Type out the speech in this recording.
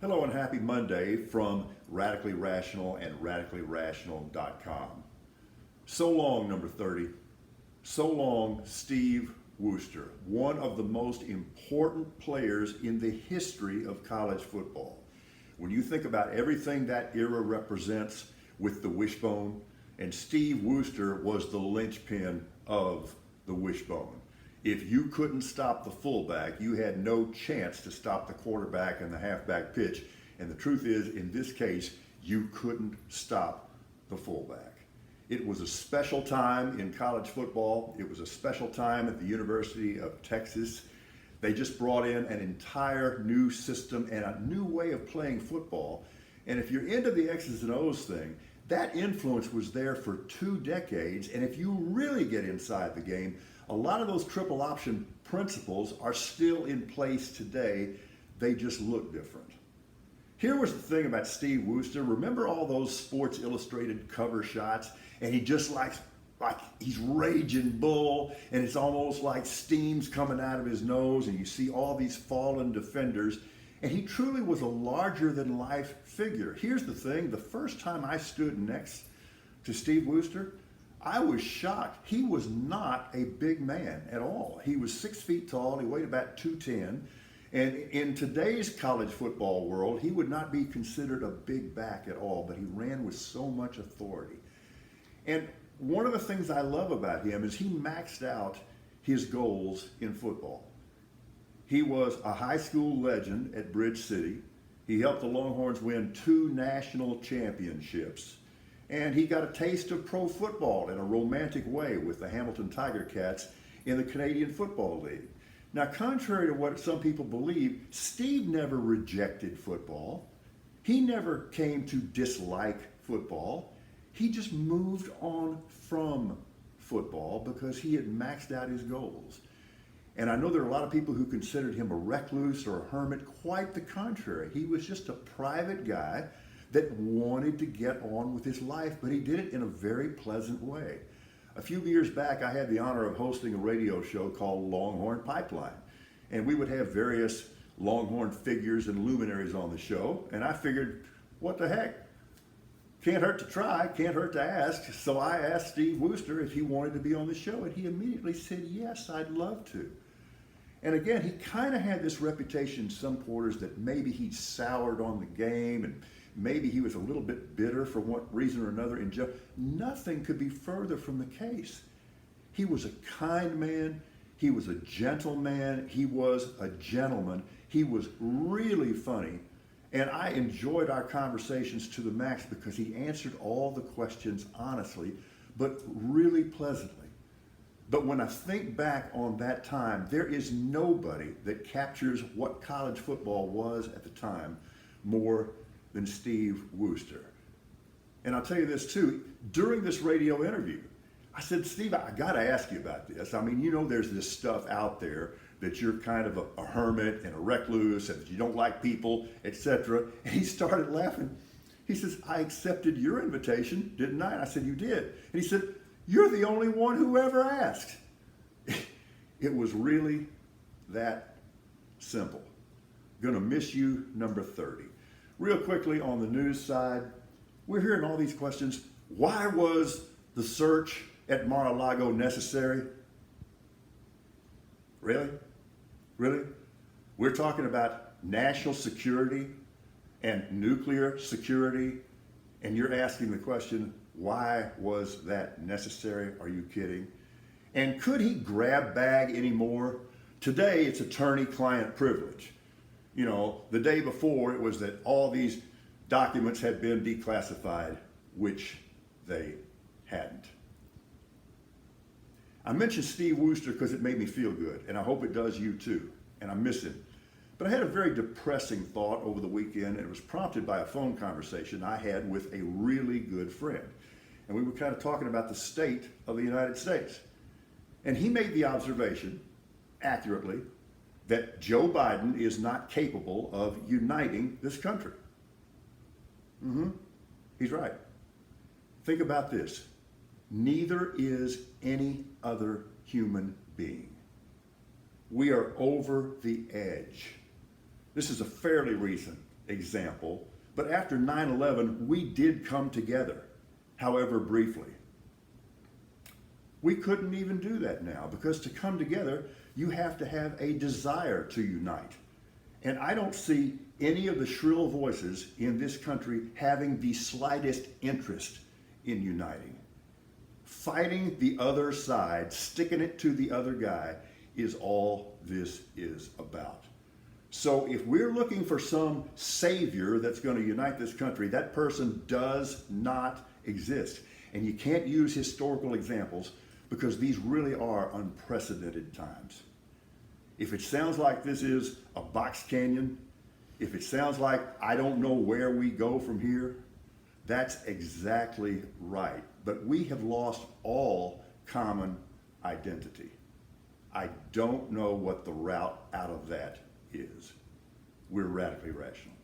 Hello and happy Monday from Radically Rational and radicallyrational.com. So long, number 30. So long, Steve Worcester, one of the most important players in the history of college football. When you think about everything that era represents with the wishbone, and Steve Worcester was the linchpin of the wishbone. If you couldn't stop the fullback, you had no chance to stop the quarterback and the halfback pitch. And the truth is, in this case, you couldn't stop the fullback. It was a special time in college football. It was a special time at the University of Texas. They just brought in an entire new system and a new way of playing football. And if you're into the X's and O's thing, that influence was there for 2 decades. And if you really get inside the game, a lot of those triple option principles are still in place today. They just look different. Here was the thing about Steve Worcester. Remember all those Sports Illustrated cover shots? And he just like he's raging bull, and it's almost like steam's coming out of his nose, and you see all these fallen defenders. And he truly was a larger than life figure. Here's the thing, the first time I stood next to Steve Worcester, I was shocked. He was not a big man at all. He was 6 feet tall. He weighed about 210. And in today's college football world, he would not be considered a big back at all, but he ran with so much authority. And one of the things I love about him is he maxed out his goals in football. He was a high school legend at Bridge City. He helped the Longhorns win 2 national championships. And he got a taste of pro football in a romantic way with the Hamilton Tiger Cats in the Canadian Football League. Now, contrary to what some people believe, Steve never rejected football. He never came to dislike football. He just moved on from football because he had maxed out his goals. And I know there are a lot of people who considered him a recluse or a hermit. Quite the contrary. He was just a private guy that wanted to get on with his life, but he did it in a very pleasant way. A few years back, I had the honor of hosting a radio show called Longhorn Pipeline. And we would have various Longhorn figures and luminaries on the show. And I figured, what the heck? Can't hurt to try, can't hurt to ask. So I asked Steve Worcester if he wanted to be on the show, and he immediately said, yes, I'd love to. And again, he kind of had this reputation in some quarters that maybe he'd soured on the game, and maybe he was a little bit bitter for one reason or another. And nothing could be further from the case. He was a kind man. He was a gentleman. He was a gentleman. He was really funny. And I enjoyed our conversations to the max because he answered all the questions honestly, but really pleasantly. But when I think back on that time, there is nobody that captures what college football was at the time more than Steve Worcester. And I'll tell you this too, during this radio interview, I said, Steve, I gotta ask you about this. I mean, you know, there's this stuff out there that you're kind of a hermit and a recluse and that you don't like people, etc. And he started laughing. He says, I accepted your invitation, didn't I? And I said, you did. And he said, you're the only one who ever asked. It was really that simple. Gonna miss you, number 30. Real quickly on the news side, we're hearing all these questions. Why was the search at Mar-a-Lago necessary? Really? Really? We're talking about national security and nuclear security, and you're asking the question, why was that necessary? Are you kidding? And could he grab bag anymore? Today, it's attorney-client privilege. You know, the day before, it was that all these documents had been declassified, which they hadn't. I mentioned Steve Worcester because it made me feel good, and I hope it does you too, and I miss him. But I had a very depressing thought over the weekend, and it was prompted by a phone conversation I had with a really good friend. And we were kind of talking about the state of the United States. And he made the observation, accurately, that Joe Biden is not capable of uniting this country. He's right. Think about this. Neither is any other human being. We are over the edge. This is a fairly recent example, but after 9/11, we did come together, however briefly. We couldn't even do that now because to come together, you have to have a desire to unite. And I don't see any of the shrill voices in this country having the slightest interest in uniting. Fighting the other side, sticking it to the other guy, is all this is about. So if we're looking for some savior that's going to unite this country, that person does not exist. And you can't use historical examples because these really are unprecedented times. If it sounds like this is a box canyon, if it sounds like I don't know where we go from here, that's exactly right. But we have lost all common identity. I don't know what the route out of that is. We're radically rational.